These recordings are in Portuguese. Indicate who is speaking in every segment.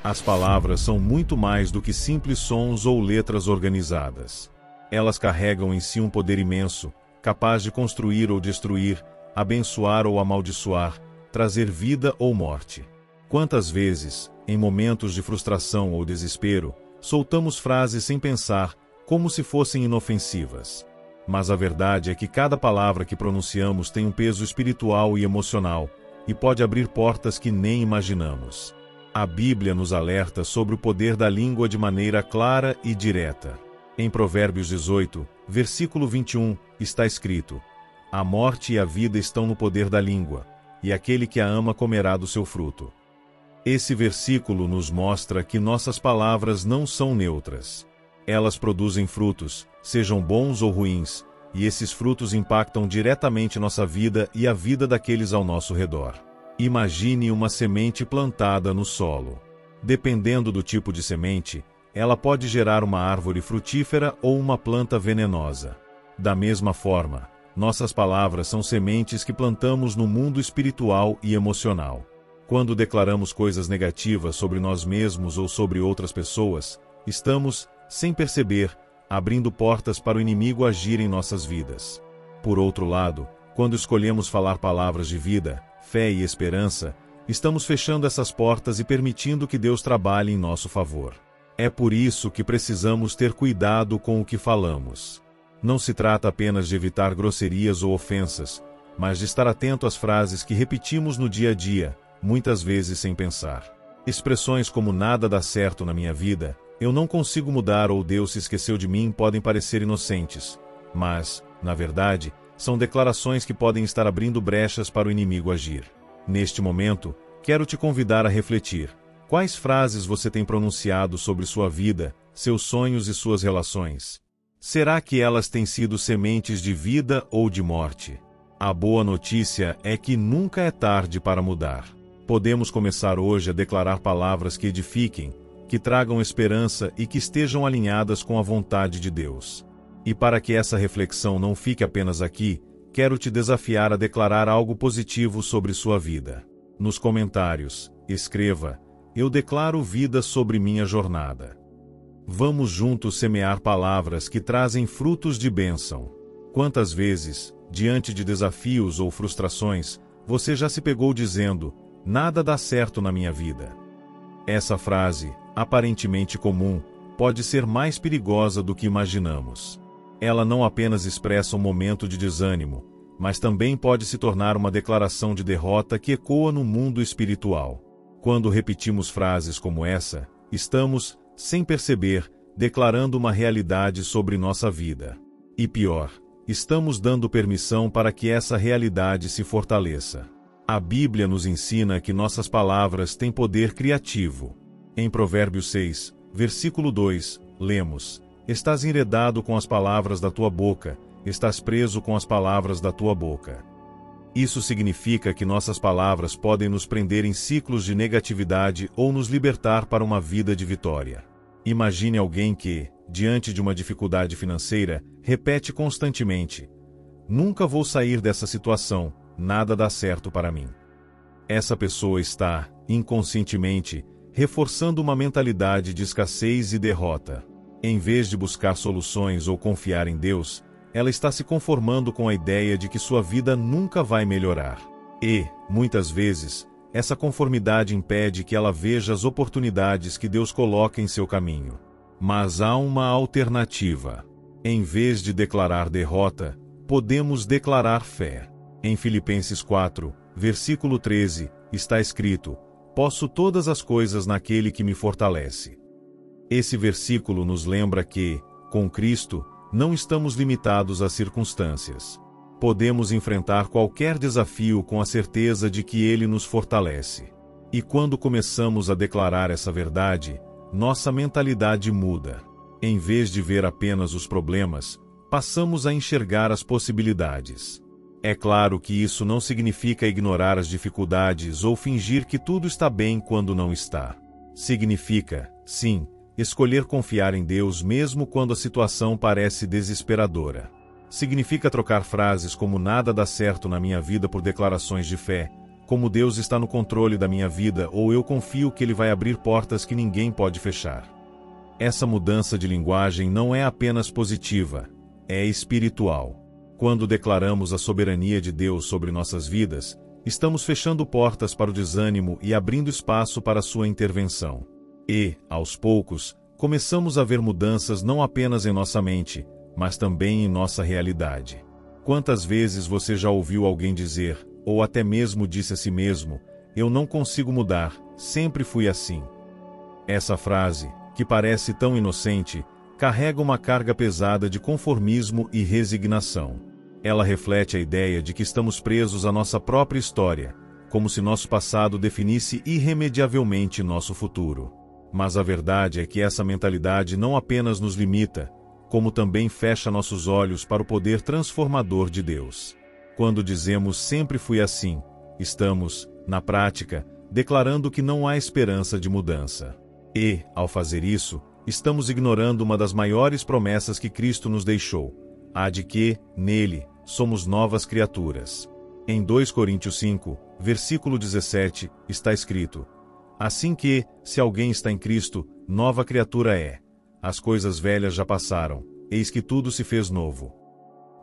Speaker 1: As palavras são muito mais do que simples sons ou letras organizadas. Elas carregam em si um poder imenso, capaz de construir ou destruir, abençoar ou amaldiçoar, trazer vida ou morte. Quantas vezes, em momentos de frustração ou desespero, soltamos frases sem pensar, como se fossem inofensivas. Mas a verdade é que cada palavra que pronunciamos tem um peso espiritual e emocional, e pode abrir portas que nem imaginamos. A Bíblia nos alerta sobre o poder da língua de maneira clara e direta. Em Provérbios 18, versículo 21, está escrito: "A morte e a vida estão no poder da língua, e aquele que a ama comerá do seu fruto." Esse versículo nos mostra que nossas palavras não são neutras. Elas produzem frutos, sejam bons ou ruins, e esses frutos impactam diretamente nossa vida e a vida daqueles ao nosso redor. Imagine uma semente plantada no solo. Dependendo do tipo de semente, ela pode gerar uma árvore frutífera ou uma planta venenosa. Da mesma forma, nossas palavras são sementes que plantamos no mundo espiritual e emocional. Quando declaramos coisas negativas sobre nós mesmos ou sobre outras pessoas, estamos, sem perceber, abrindo portas para o inimigo agir em nossas vidas. Por outro lado, quando escolhemos falar palavras de vida, fé e esperança, estamos fechando essas portas e permitindo que Deus trabalhe em nosso favor. É por isso que precisamos ter cuidado com o que falamos. Não se trata apenas de evitar grosserias ou ofensas, mas de estar atento às frases que repetimos no dia a dia, muitas vezes sem pensar. Expressões como "nada dá certo na minha vida", "eu não consigo mudar" ou "Deus se esqueceu de mim" podem parecer inocentes, mas, na verdade, são declarações que podem estar abrindo brechas para o inimigo agir. Neste momento, quero te convidar a refletir. Quais frases você tem pronunciado sobre sua vida, seus sonhos e suas relações? Será que elas têm sido sementes de vida ou de morte? A boa notícia é que nunca é tarde para mudar. Podemos começar hoje a declarar palavras que edifiquem, que tragam esperança e que estejam alinhadas com a vontade de Deus. E para que essa reflexão não fique apenas aqui, quero te desafiar a declarar algo positivo sobre sua vida. Nos comentários, escreva: "Eu declaro vida sobre minha jornada." Vamos juntos semear palavras que trazem frutos de bênção. Quantas vezes, diante de desafios ou frustrações, você já se pegou dizendo: "Nada dá certo na minha vida"? Essa frase, aparentemente comum, pode ser mais perigosa do que imaginamos. Ela não apenas expressa um momento de desânimo, mas também pode se tornar uma declaração de derrota que ecoa no mundo espiritual. Quando repetimos frases como essa, estamos, sem perceber, declarando uma realidade sobre nossa vida. E pior, estamos dando permissão para que essa realidade se fortaleça. A Bíblia nos ensina que nossas palavras têm poder criativo. Em Provérbios 6, versículo 2, lemos: "Estás enredado com as palavras da tua boca, estás preso com as palavras da tua boca." Isso significa que nossas palavras podem nos prender em ciclos de negatividade ou nos libertar para uma vida de vitória. Imagine alguém que, diante de uma dificuldade financeira, repete constantemente: "Nunca vou sair dessa situação, nada dá certo para mim." Essa pessoa está, inconscientemente, reforçando uma mentalidade de escassez e derrota. Em vez de buscar soluções ou confiar em Deus, ela está se conformando com a ideia de que sua vida nunca vai melhorar. E, muitas vezes, essa conformidade impede que ela veja as oportunidades que Deus coloca em seu caminho. Mas há uma alternativa. Em vez de declarar derrota, podemos declarar fé. Em Filipenses 4, versículo 13, está escrito: "Posso todas as coisas naquele que me fortalece." Esse versículo nos lembra que, com Cristo, não estamos limitados às circunstâncias. Podemos enfrentar qualquer desafio com a certeza de que Ele nos fortalece. E quando começamos a declarar essa verdade, nossa mentalidade muda. Em vez de ver apenas os problemas, passamos a enxergar as possibilidades. É claro que isso não significa ignorar as dificuldades ou fingir que tudo está bem quando não está. Significa, sim, escolher confiar em Deus mesmo quando a situação parece desesperadora. Significa trocar frases como "nada dá certo na minha vida" por declarações de fé: como Deus está no controle da minha vida, ou eu confio que Ele vai abrir portas que ninguém pode fechar. Essa mudança de linguagem não é apenas positiva, é espiritual. Quando declaramos a soberania de Deus sobre nossas vidas, estamos fechando portas para o desânimo e abrindo espaço para sua intervenção. E, aos poucos, começamos a ver mudanças não apenas em nossa mente, mas também em nossa realidade. Quantas vezes você já ouviu alguém dizer, ou até mesmo disse a si mesmo, "Eu não consigo mudar, sempre fui assim"? Essa frase, que parece tão inocente, carrega uma carga pesada de conformismo e resignação. Ela reflete a ideia de que estamos presos à nossa própria história, como se nosso passado definisse irremediavelmente nosso futuro. Mas a verdade é que essa mentalidade não apenas nos limita, como também fecha nossos olhos para o poder transformador de Deus. Quando dizemos "sempre fui assim", estamos, na prática, declarando que não há esperança de mudança. E, ao fazer isso, estamos ignorando uma das maiores promessas que Cristo nos deixou, a de que, nele, somos novas criaturas. Em 2 Coríntios 5, versículo 17, está escrito: "Assim que, se alguém está em Cristo, nova criatura é. As coisas velhas já passaram, eis que tudo se fez novo."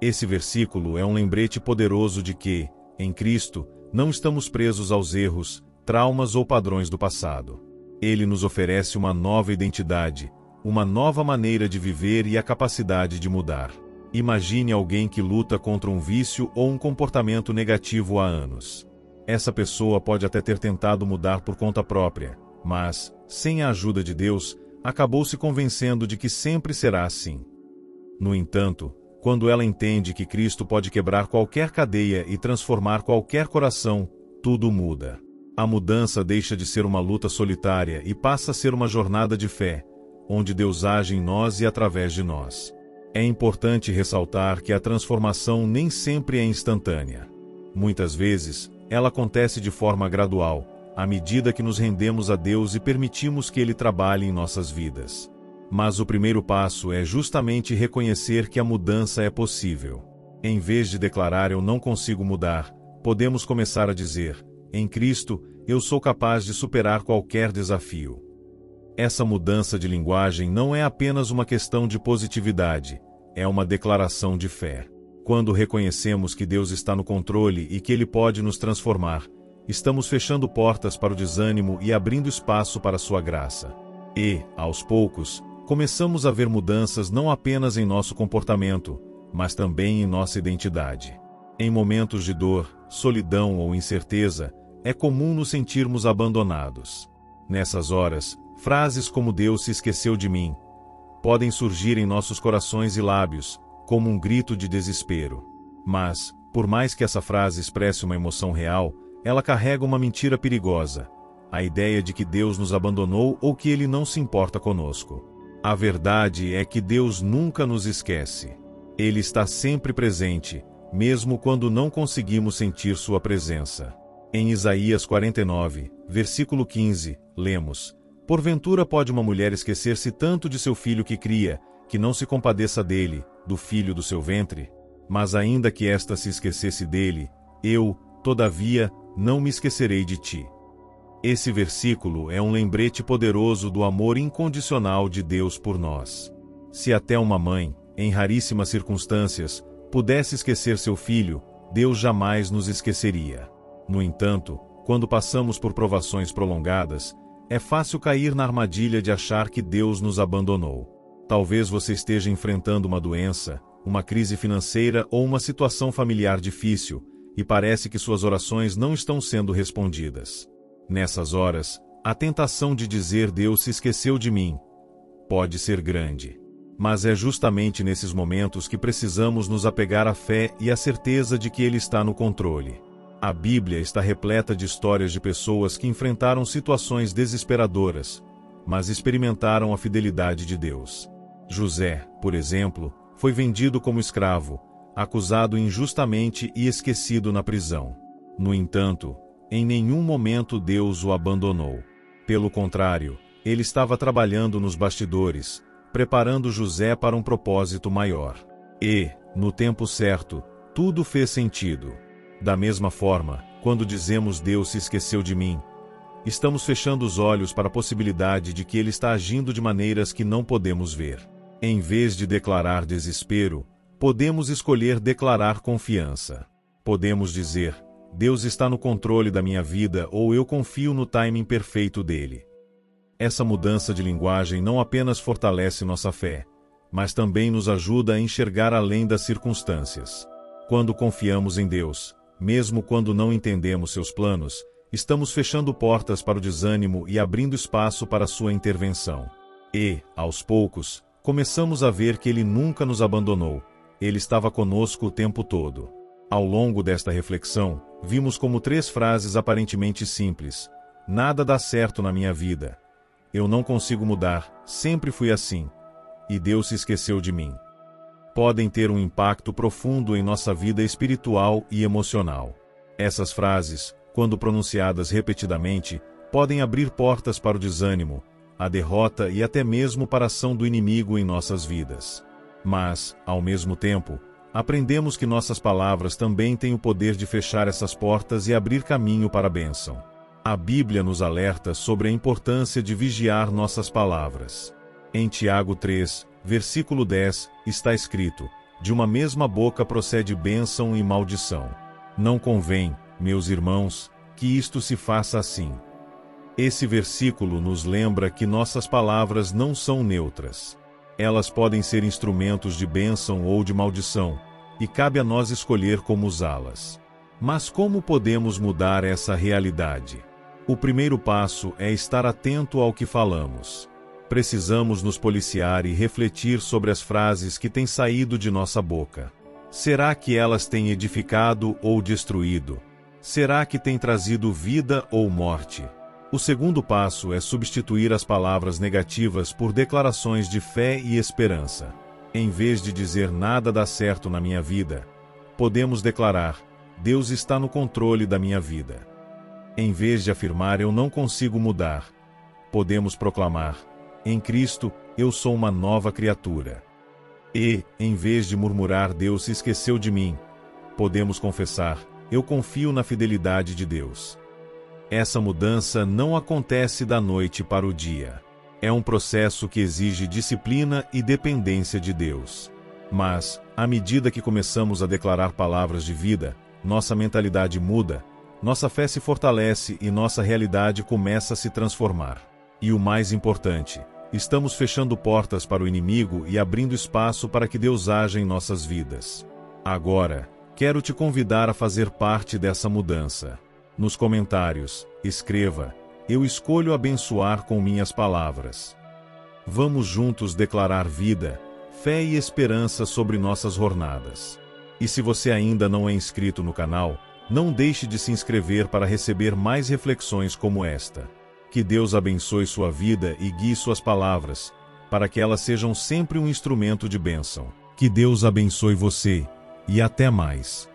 Speaker 1: Esse versículo é um lembrete poderoso de que, em Cristo, não estamos presos aos erros, traumas ou padrões do passado. Ele nos oferece uma nova identidade, uma nova maneira de viver e a capacidade de mudar. Imagine alguém que luta contra um vício ou um comportamento negativo há anos. Essa pessoa pode até ter tentado mudar por conta própria, mas, sem a ajuda de Deus, acabou se convencendo de que sempre será assim. No entanto, quando ela entende que Cristo pode quebrar qualquer cadeia e transformar qualquer coração, tudo muda. A mudança deixa de ser uma luta solitária e passa a ser uma jornada de fé, onde Deus age em nós e através de nós. É importante ressaltar que a transformação nem sempre é instantânea. Muitas vezes, ela acontece de forma gradual, à medida que nos rendemos a Deus e permitimos que Ele trabalhe em nossas vidas. Mas o primeiro passo é justamente reconhecer que a mudança é possível. Em vez de declarar "eu não consigo mudar", podemos começar a dizer: "Em Cristo, eu sou capaz de superar qualquer desafio." Essa mudança de linguagem não é apenas uma questão de positividade, é uma declaração de fé. Quando reconhecemos que Deus está no controle e que Ele pode nos transformar, estamos fechando portas para o desânimo e abrindo espaço para sua graça. E, aos poucos, começamos a ver mudanças não apenas em nosso comportamento, mas também em nossa identidade. Em momentos de dor, solidão ou incerteza, é comum nos sentirmos abandonados. Nessas horas, frases como "Deus se esqueceu de mim" podem surgir em nossos corações e lábios, como um grito de desespero. Mas, por mais que essa frase expresse uma emoção real, ela carrega uma mentira perigosa: a ideia de que Deus nos abandonou ou que Ele não se importa conosco. A verdade é que Deus nunca nos esquece. Ele está sempre presente, mesmo quando não conseguimos sentir sua presença. Em Isaías 49, versículo 15, lemos: "Porventura pode uma mulher esquecer-se tanto de seu filho que cria, que não se compadeça dele, do filho do seu ventre? Mas ainda que esta se esquecesse dele, eu, todavia, não me esquecerei de ti." Esse versículo é um lembrete poderoso do amor incondicional de Deus por nós. Se até uma mãe, em raríssimas circunstâncias, pudesse esquecer seu filho, Deus jamais nos esqueceria. No entanto, quando passamos por provações prolongadas, é fácil cair na armadilha de achar que Deus nos abandonou. Talvez você esteja enfrentando uma doença, uma crise financeira ou uma situação familiar difícil, e parece que suas orações não estão sendo respondidas. Nessas horas, a tentação de dizer "Deus se esqueceu de mim" pode ser grande. Mas é justamente nesses momentos que precisamos nos apegar à fé e à certeza de que Ele está no controle. A Bíblia está repleta de histórias de pessoas que enfrentaram situações desesperadoras, mas experimentaram a fidelidade de Deus. José, por exemplo, foi vendido como escravo, acusado injustamente e esquecido na prisão. No entanto, em nenhum momento Deus o abandonou. Pelo contrário, Ele estava trabalhando nos bastidores, preparando José para um propósito maior. E, no tempo certo, tudo fez sentido. Da mesma forma, Quando dizemos Deus se esqueceu de mim, estamos fechando os olhos para a possibilidade de que Ele está agindo de maneiras que não podemos ver. Em vez de declarar desespero, podemos escolher declarar confiança. Podemos dizer, Deus está no controle da minha vida ou eu confio no timing perfeito dele. Essa mudança de linguagem não apenas fortalece nossa fé, mas também nos ajuda a enxergar além das circunstâncias. Quando confiamos em Deus, mesmo quando não entendemos seus planos, estamos fechando portas para o desânimo e abrindo espaço para sua intervenção. E, aos poucos, começamos a ver que Ele nunca nos abandonou. Ele estava conosco o tempo todo. Ao longo desta reflexão, vimos como 3 frases aparentemente simples. Nada dá certo na minha vida. Eu não consigo mudar, sempre fui assim. E Deus se esqueceu de mim. Podem ter um impacto profundo em nossa vida espiritual e emocional. Essas frases, quando pronunciadas repetidamente, podem abrir portas para o desânimo, a derrota e até mesmo para a ação do inimigo em nossas vidas. Mas, ao mesmo tempo, aprendemos que nossas palavras também têm o poder de fechar essas portas e abrir caminho para a bênção. A Bíblia nos alerta sobre a importância de vigiar nossas palavras. Em Tiago 3, versículo 10, está escrito: de uma mesma boca procede bênção e maldição. Não convém, meus irmãos, que isto se faça assim. Esse versículo nos lembra que nossas palavras não são neutras. Elas podem ser instrumentos de bênção ou de maldição, e cabe a nós escolher como usá-las. Mas como podemos mudar essa realidade? O primeiro passo é estar atento ao que falamos. Precisamos nos policiar e refletir sobre as frases que têm saído de nossa boca. Será que elas têm edificado ou destruído? Será que têm trazido vida ou morte? O segundo passo é substituir as palavras negativas por declarações de fé e esperança. Em vez de dizer nada dá certo na minha vida, podemos declarar, Deus está no controle da minha vida. Em vez de afirmar eu não consigo mudar, podemos proclamar, em Cristo, eu sou uma nova criatura. E, em vez de murmurar Deus se esqueceu de mim, podemos confessar, eu confio na fidelidade de Deus. Essa mudança não acontece da noite para o dia. É um processo que exige disciplina e dependência de Deus. Mas, à medida que começamos a declarar palavras de vida, nossa mentalidade muda, nossa fé se fortalece e nossa realidade começa a se transformar. E o mais importante, estamos fechando portas para o inimigo e abrindo espaço para que Deus haja em nossas vidas. Agora, quero te convidar a fazer parte dessa mudança. Nos comentários, escreva, eu escolho abençoar com minhas palavras. Vamos juntos declarar vida, fé e esperança sobre nossas jornadas. E se você ainda não é inscrito no canal, não deixe de se inscrever para receber mais reflexões como esta. Que Deus abençoe sua vida e guie suas palavras, para que elas sejam sempre um instrumento de bênção. Que Deus abençoe você, e até mais.